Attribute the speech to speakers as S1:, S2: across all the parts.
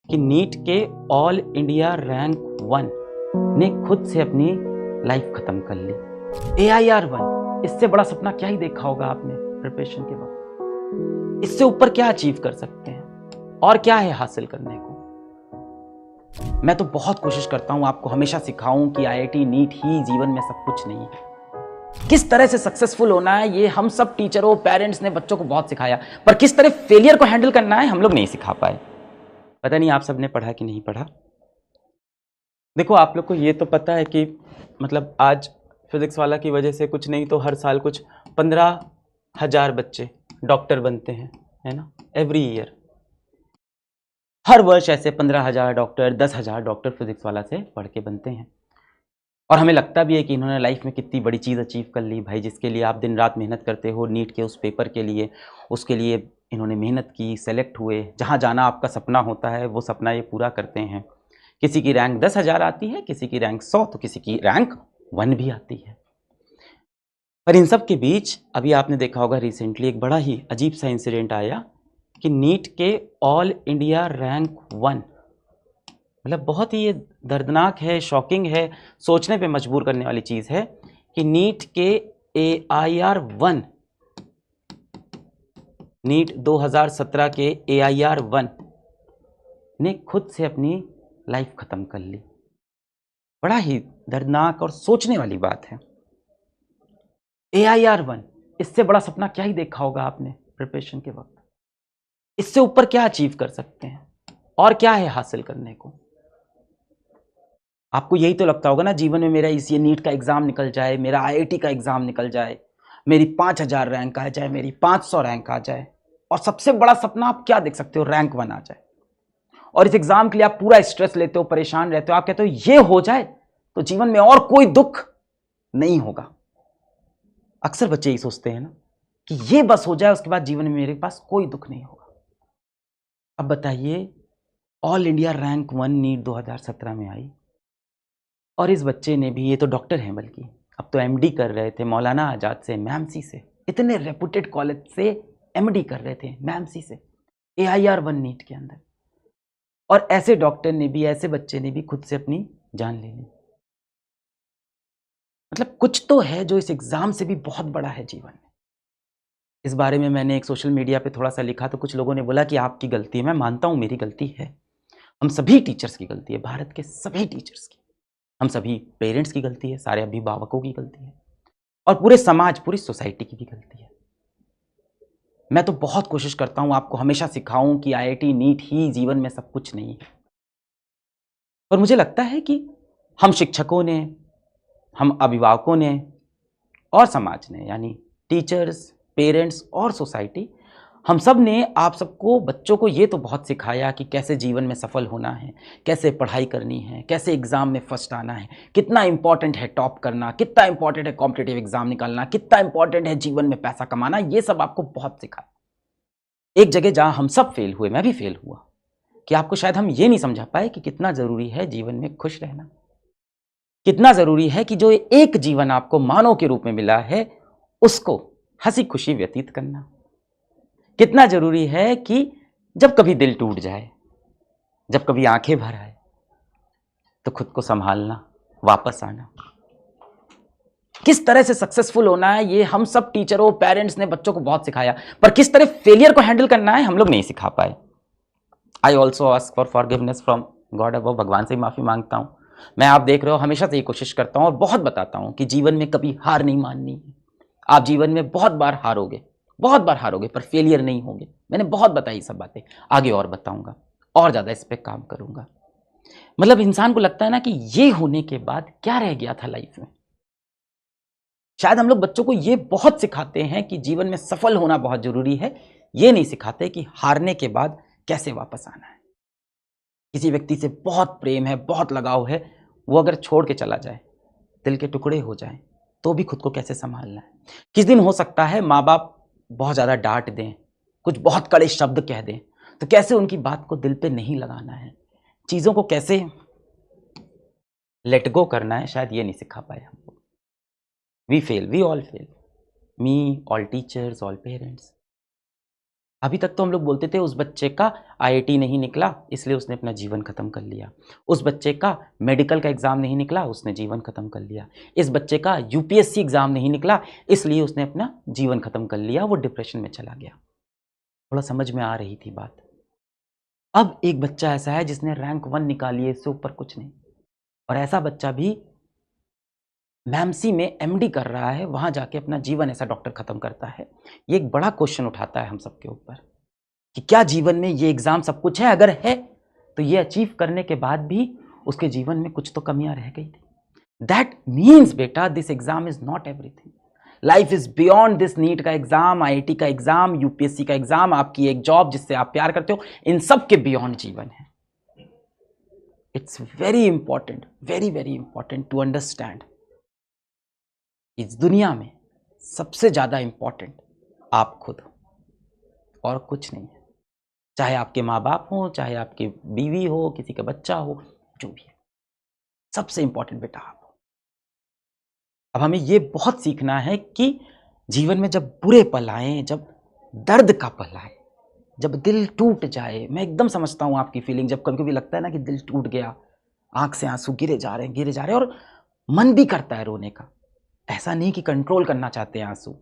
S1: कि नीट के all India rank 1 ने खुद से अपनी लाइफ खत्म कर ली। AIR 1, इससे बड़ा सपना क्या ही देखा होगा आपने प्रिपरेशन के वक्त। इससे ऊपर क्या अचीव कर सकते हैं और क्या है हासिल करने को। मैं तो बहुत कोशिश करता हूं, आपको हमेशा सिखाऊं कि IIT नीट ही जीवन में सब कुछ नहीं है। किस तरह से सक्सेसफुल होना है ये हम सब टीचरों पेरेंट्स ने बच्चों को बहुत सिखाया, पर किस तरह फेलियर को हैंडल करना है हम लोग नहीं सिखा पाए। पता नहीं आप सबने पढ़ा कि नहीं पढ़ा। देखो, आप लोग को ये तो पता है कि मतलब आज फिजिक्स वाला की वजह से कुछ नहीं तो हर साल कुछ 15,000 बच्चे डॉक्टर बनते हैं, है ना। एवरी ईयर, हर वर्ष ऐसे 15,000 डॉक्टर, 10,000 डॉक्टर फिजिक्स वाला से पढ़ के बनते हैं। और हमें लगता भी है कि इन्होंने लाइफ में कितनी बड़ी चीज़ अचीव कर ली भाई, जिसके लिए आप दिन रात मेहनत करते हो नीट के उस पेपर के लिए, उसके लिए इन्होंने मेहनत की, सेलेक्ट हुए, जहाँ जाना आपका सपना होता है वो सपना ये पूरा करते हैं। किसी की रैंक 10,000 आती है, किसी की रैंक 100, तो किसी की रैंक 1 भी आती है। पर इन सब के बीच अभी आपने देखा होगा रिसेंटली एक बड़ा ही अजीब सा इंसिडेंट आया कि नीट के ऑल इंडिया रैंक 1, मतलब बहुत ही ये दर्दनाक है, शॉकिंग है, सोचने पे मजबूर करने वाली चीज़ है कि नीट के AIR 1, नीट 2017 के AIR 1 ने खुद से अपनी लाइफ खत्म कर ली। बड़ा ही दर्दनाक और सोचने वाली बात है। AIR 1, इससे बड़ा सपना क्या ही देखा होगा आपने प्रिपरेशन के वक्त। इससे ऊपर क्या अचीव कर सकते हैं और क्या है हासिल करने को। आपको यही तो लगता होगा ना जीवन में, मेरा इस ये नीट का एग्जाम निकल जाए, मेरा IIT का एग्जाम निकल जाए, मेरी 5,000 रैंक आ जाए, मेरी 500 रैंक आ जाए। और सबसे बड़ा सपना आप क्या देख सकते हो, रैंक 1 आ जाए। और इस एग्जाम के लिए आप पूरा स्ट्रेस लेते हो, परेशान रहते हो, आप कहते हो ये हो जाए तो जीवन में और कोई दुख नहीं होगा। अक्सर बच्चे ही सोचते हैं ना कि ये बस हो जाए, उसके बाद जीवन में मेरे पास कोई दुख नहीं होगा। अब बताइए, ऑल इंडिया रैंक 1 नीट 2017 में आई और इस बच्चे ने भी, ये तो डॉक्टर हैं बल्कि अब तो MD कर रहे थे मौलाना आजाद से, मैमसी से, इतने रेपुटेड कॉलेज से MD कर रहे थे मैमसी से, AIR 1 नीट के अंदर। और ऐसे डॉक्टर ने भी, ऐसे बच्चे ने भी खुद से अपनी जान ले ली। मतलब कुछ तो है जो इस एग्जाम से भी बहुत बड़ा है जीवन में। इस बारे में मैंने एक सोशल मीडिया पे थोड़ा सा लिखा तो कुछ लोगों ने बोला कि आपकी गलती है। मैं मानता हूं मेरी गलती है, हम सभी टीचर्स की गलती है, भारत के सभी टीचर्स की, हम सभी पेरेंट्स की गलती है, सारे अभिभावकों की गलती है, और पूरे समाज, पूरी सोसाइटी की भी गलती है। मैं तो बहुत कोशिश करता हूं, आपको हमेशा सिखाऊं कि IIT नीट ही जीवन में सब कुछ नहीं है। पर मुझे लगता है कि हम शिक्षकों ने, हम अभिभावकों ने और समाज ने, यानी टीचर्स, पेरेंट्स और सोसाइटी, हम सब ने आप सबको, बच्चों को ये तो बहुत सिखाया कि कैसे जीवन में सफल होना है, कैसे पढ़ाई करनी है, कैसे एग्जाम में फर्स्ट आना है, कितना इंपॉर्टेंट है टॉप करना, कितना इंपॉर्टेंट है कॉम्पिटिटिव एग्जाम निकालना, कितना इंपॉर्टेंट है जीवन में पैसा कमाना। ये सब आपको बहुत सिखाया। एक जगह जहां हम सब फेल हुए, मैं भी फेल हुआ, कि आपको शायद हम ये नहीं समझा पाए कि कितना जरूरी है जीवन में खुश रहना, कितना जरूरी है कि जो एक जीवन आपको मानव के रूप में मिला है उसको हंसी खुशी व्यतीत करना, कितना जरूरी है कि जब कभी दिल टूट जाए, जब कभी आंखें भर आए, तो खुद को संभालना, वापस आना। किस तरह से सक्सेसफुल होना है ये हम सब टीचरों पेरेंट्स ने बच्चों को बहुत सिखाया, पर किस तरह फेलियर को हैंडल करना है हम लोग नहीं सिखा पाए। I also ask for forgiveness from God above, भगवान से माफी मांगता हूं। मैं, आप देख रहे हो, हमेशा से ये कोशिश करता हूं और बहुत बताता हूं कि जीवन में कभी हार नहीं माननी है। आप जीवन में बहुत बार हारोगे, बहुत बार हारोगे, पर फेलियर नहीं होंगे। मैंने बहुत बताई सब बातें, आगे और बताऊंगा, और ज्यादा इस पर काम करूंगा। मतलब इंसान को लगता है ना कि ये होने के बाद क्या रह गया था लाइफ में। शायद हम लोग बच्चों को ये बहुत सिखाते हैं कि जीवन में सफल होना बहुत जरूरी है, ये नहीं सिखाते कि हारने के बाद कैसे वापस आना है। किसी व्यक्ति से बहुत प्रेम है, बहुत लगाव है, वो अगर छोड़ के चला जाए, दिल के टुकड़े हो जाए, तो भी खुद को कैसे संभालना है। किस दिन हो सकता है माँ बाप बहुत ज़्यादा डांट दें, कुछ बहुत कड़े शब्द कह दें, तो कैसे उनकी बात को दिल पे नहीं लगाना है, चीज़ों को कैसे लेट गो करना है, शायद ये नहीं सिखा पाए हमको। We fail, we all fail, me, all teachers, all parents. अभी तक तो हम लोग बोलते थे उस बच्चे का आईआईटी नहीं निकला इसलिए उसने अपना जीवन खत्म कर लिया, उस बच्चे का मेडिकल का एग्जाम नहीं निकला उसने जीवन खत्म कर लिया, इस बच्चे का यूपीएससी एग्जाम नहीं निकला इसलिए उसने अपना जीवन खत्म कर लिया, वो डिप्रेशन में चला गया। थोड़ा समझ में आ रही थी बात। अब एक बच्चा ऐसा है जिसने रैंक 1 निकाली है, इससे ऊपर कुछ नहीं, और ऐसा बच्चा भी मैमसी में एमडी कर रहा है, वहां जाके अपना जीवन ऐसा डॉक्टर खत्म करता है। ये एक बड़ा क्वेश्चन उठाता है हम सबके ऊपर कि क्या जीवन में ये एग्जाम सब कुछ है? अगर है तो ये अचीव करने के बाद भी उसके जीवन में कुछ तो कमियां रह गई थी। दैट मीन्स बेटा this exam is not everything, life is beyond this NEET का एग्जाम, आईआईटी का एग्जाम, यूपीएससी का एग्जाम, आपकी एक जॉब जिससे आप प्यार करते हो, इन सब के बियॉन्ड जीवन है। It's very important, very very important to understand इस दुनिया में सबसे ज्यादा इंपॉर्टेंट आप खुद हो और कुछ नहीं है। चाहे आपके माँ बाप हो, चाहे आपकी बीवी हो, किसी का बच्चा हो, जो भी है, सबसे इंपॉर्टेंट बेटा आप हो। अब हमें ये बहुत सीखना है कि जीवन में जब बुरे पल आए, जब दर्द का पल आए, जब दिल टूट जाए, मैं एकदम समझता हूं आपकी फीलिंग, जब कभी कभी लगता है ना कि दिल टूट गया, आंख से आंसू गिरे जा रहे हैं और मन भी करता है रोने का। ऐसा नहीं कि कंट्रोल करना चाहते हैं आंसू,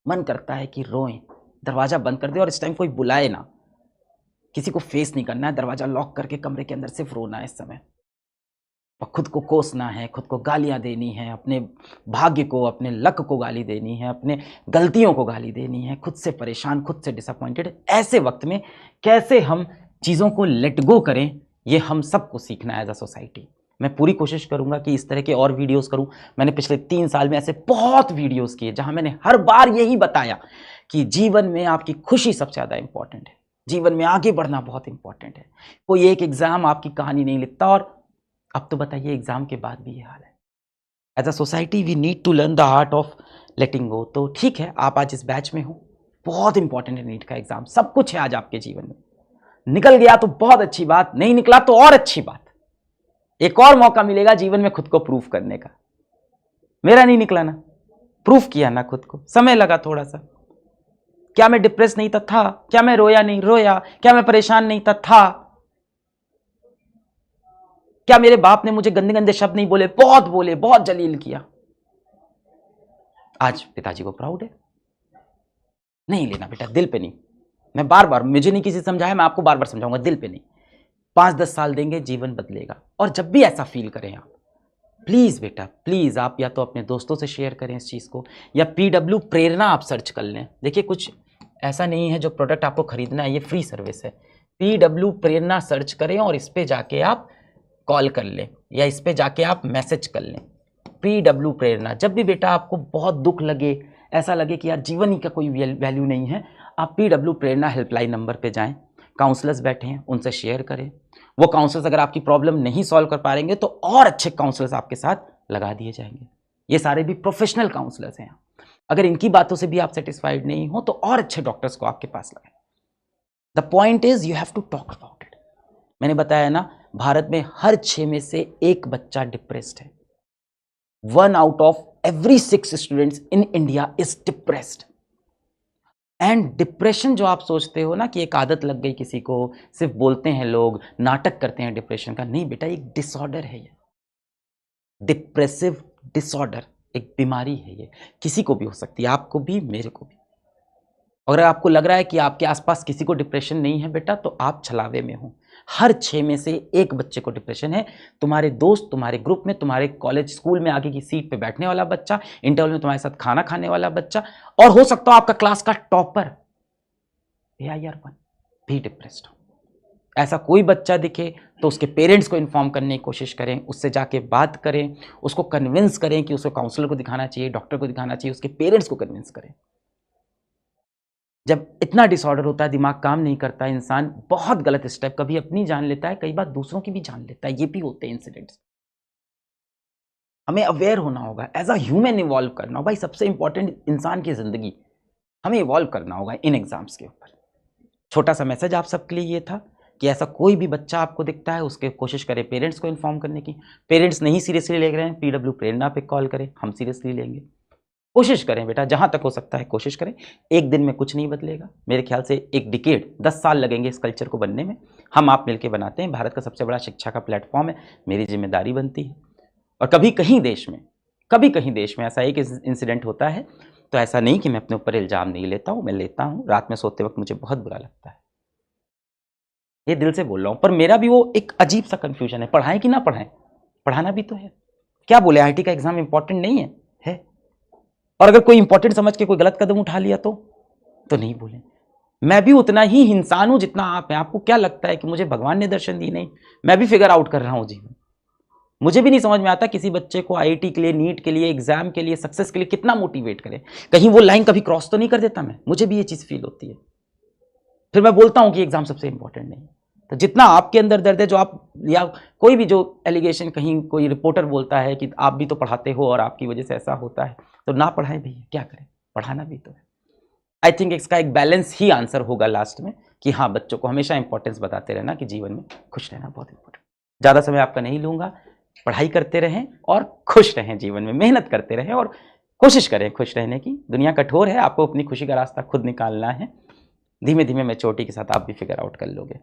S1: मन करता है कि रोएं, दरवाजा बंद कर दे और इस टाइम कोई बुलाए ना, किसी को फेस नहीं करना है, दरवाजा लॉक करके कमरे के अंदर सिर्फ रोना है इस समय, और खुद को कोसना है, खुद को गालियां देनी है, अपने भाग्य को, अपने लक को गाली देनी है, अपने गलतियों को गाली देनी है, खुद से परेशान, खुद से डिसअपॉइंटेड। ऐसे वक्त में कैसे हम चीज़ों को लेट गो करें, ये हम सबको सीखना है एज अ सोसाइटी। मैं पूरी कोशिश करूंगा कि इस तरह के और वीडियोस करूं। मैंने पिछले 3 साल में ऐसे बहुत वीडियोस किए जहां मैंने हर बार यही बताया कि जीवन में आपकी खुशी सबसे ज़्यादा इंपॉर्टेंट है, जीवन में आगे बढ़ना बहुत इंपॉर्टेंट है। कोई एक एग्जाम आपकी कहानी नहीं लिखता, और अब तो बताइए एग्जाम के बाद भी ये हाल है। As a society we need to learn the art of letting go. तो ठीक है, आप आज इस बैच में हो, बहुत इंपॉर्टेंट है नीट का एग्जाम, सब कुछ है आज आपके जीवन में। निकल गया तो बहुत अच्छी बात, नहीं निकला तो और अच्छी बात, एक और मौका मिलेगा जीवन में खुद को प्रूफ करने का। मेरा नहीं निकला ना, प्रूफ किया ना खुद को, समय लगा थोड़ा सा। क्या मैं डिप्रेस नहीं था? क्या मैं रोया नहीं? रोया। क्या मैं परेशान नहीं था? क्या मेरे बाप ने मुझे गंदे गंदे शब्द नहीं बोले? बोले, बहुत जलील किया। आज पिताजी को प्राउड है। नहीं लेना बेटा, दिल पे नहीं। मैं बार बार, मुझे नहीं किसी समझाया, मैं आपको बार बार समझाऊंगा, दिल पे नहीं। 5-10 साल देंगे, जीवन बदलेगा। और जब भी ऐसा फील करें आप, प्लीज बेटा प्लीज, आप या तो अपने दोस्तों से शेयर करें इस चीज को, या पीडब्ल्यू प्रेरणा आप सर्च कर लें। देखिए, कुछ ऐसा नहीं है जो प्रोडक्ट आपको खरीदना है, ये फ्री सर्विस है। पीडब्ल्यू प्रेरणा सर्च करें और इस पे जाके आप कॉल कर लें, या इस पे जाके आप मैसेज कर लें, पीडब्ल्यू प्रेरणा। जब भी बेटा आपको बहुत दुख लगे, ऐसा लगे कि यार जीवन ही का कोई वैल्यू नहीं है, आप पीडब्ल्यू प्रेरणा हेल्पलाइन नंबर पे जाएं, काउंसलर्स बैठे हैं, उनसे शेयर करें। वो काउंसलर्स अगर आपकी प्रॉब्लम नहीं सॉल्व कर पाएंगे तो और अच्छे काउंसलर्स आपके साथ लगा दिए जाएंगे। ये सारे भी प्रोफेशनल काउंसलर्स हैं। अगर इनकी बातों से भी आप सेटिस्फाइड नहीं हो तो और अच्छे डॉक्टर्स को आपके पास लगाएं। The point is you have to talk about it. मैंने बताया ना, भारत में हर 6 में से 1 बच्चा डिप्रेस्ड है। 1 out of every 6 students in India is depressed. And depression जो आप सोचते हो ना कि एक आदत लग गई किसी को, सिर्फ बोलते हैं लोग, नाटक करते हैं डिप्रेशन का, नहीं बेटा, एक डिसऑर्डर है ये। डिप्रेसिव डिसऑर्डर एक बीमारी है, ये किसी को भी हो सकती है, आपको भी, मेरे को भी। अगर आपको लग रहा है कि आपके आसपास किसी को डिप्रेशन नहीं है बेटा, तो आप छलावे में हो। हर 6 में से 1 बच्चे को डिप्रेशन है। तुम्हारे दोस्त, तुम्हारे ग्रुप में, तुम्हारे कॉलेज स्कूल में आगे की सीट पे बैठने वाला बच्चा, इंटरवल में तुम्हारे साथ खाना खाने वाला बच्चा, और हो सकता हो आपका क्लास का टॉपर AIR1 भी डिप्रेस्ड हो। ऐसा कोई बच्चा दिखे तो उसके पेरेंट्स को इन्फॉर्म करने की कोशिश करें, उससे जाके बात करें, उसको कन्विंस करें कि उसको काउंसलर को दिखाना चाहिए, डॉक्टर को दिखाना चाहिए, उसके पेरेंट्स को कन्विंस करें। जब इतना डिसऑर्डर होता है, दिमाग काम नहीं करता, इंसान बहुत गलत स्टेप, कभी अपनी जान लेता है, कई बार दूसरों की भी जान लेता है। ये भी होते हैं इंसिडेंट्स। हमें अवेयर होना होगा, एज अ ह्यूमन इवॉल्व करना होगा। भाई सबसे इंपॉर्टेंट इंसान की जिंदगी, हमें इवॉल्व करना होगा इन एग्जाम्स के ऊपर। छोटा सा मैसेज आप सबके लिए ये था कि ऐसा कोई भी बच्चा आपको दिखता है, उसके कोशिश करें पेरेंट्स को इन्फॉर्म करने की। पेरेंट्स नहीं सीरियसली ले रहे हैं, पीडब्ल्यू प्रेरणा पे कॉल करें, हम सीरियसली लेंगे। कोशिश करें बेटा, जहां तक हो सकता है कोशिश करें। एक दिन में कुछ नहीं बदलेगा, मेरे ख्याल से एक डिकेड 10 साल लगेंगे इस कल्चर को बनने में। हम आप मिलकर बनाते हैं, भारत का सबसे बड़ा शिक्षा का प्लेटफॉर्म है, मेरी जिम्मेदारी बनती है। और कभी कहीं देश में ऐसा एक इंसिडेंट होता है, तो ऐसा नहीं कि मैं अपने ऊपर इल्जाम नहीं लेता हूं, मैं लेता हूं। रात में सोते वक्त मुझे बहुत बुरा लगता है, ये दिल से बोल रहा हूं। पर मेरा भी वो एक अजीब सा कंफ्यूजन है, पढ़ाएं कि ना पढ़ाएं, पढ़ाना भी तो है। क्या बोले, आईटी का एग्जाम इंपॉर्टेंट नहीं है? और अगर कोई इंपॉर्टेंट समझ के कोई गलत कदम उठा लिया तो नहीं बोले। मैं भी उतना ही इंसान हूं जितना आप हैं। आपको क्या लगता है कि मुझे भगवान ने दर्शन दी? नहीं, मैं भी फिगर आउट कर रहा हूं जीवन। मुझे भी नहीं समझ में आता किसी बच्चे को आईआईटी के लिए, नीट के लिए, एग्जाम के लिए, सक्सेस के लिए कितना मोटिवेट करे। कहीं वो लाइन कभी क्रॉस तो नहीं कर देता मैं? मुझे भी ये चीज फील होती है। फिर मैं बोलता हूं कि एग्जाम सबसे इंपॉर्टेंट नहीं। तो जितना आपके अंदर दर्द है, जो आप, या कोई भी जो एलिगेशन कहीं कोई रिपोर्टर बोलता है कि आप भी तो पढ़ाते हो और आपकी वजह से ऐसा होता है, तो ना पढ़ाए भैया, क्या करें, पढ़ाना भी तो है। आई थिंक इसका एक बैलेंस ही आंसर होगा लास्ट में, कि हाँ, बच्चों को हमेशा इंपॉर्टेंस बताते रहना कि जीवन में खुश रहना बहुत इंपॉर्टेंट। ज़्यादा समय आपका नहीं लूँगा, पढ़ाई करते रहें और खुश रहें, जीवन में मेहनत करते रहें और कोशिश करें खुश रहने की। दुनिया कठोर है, आपको अपनी खुशी का रास्ता खुद निकालना है। धीमे धीमे मैच्योरिटी के साथ आप भी फिगर आउट कर लोगे।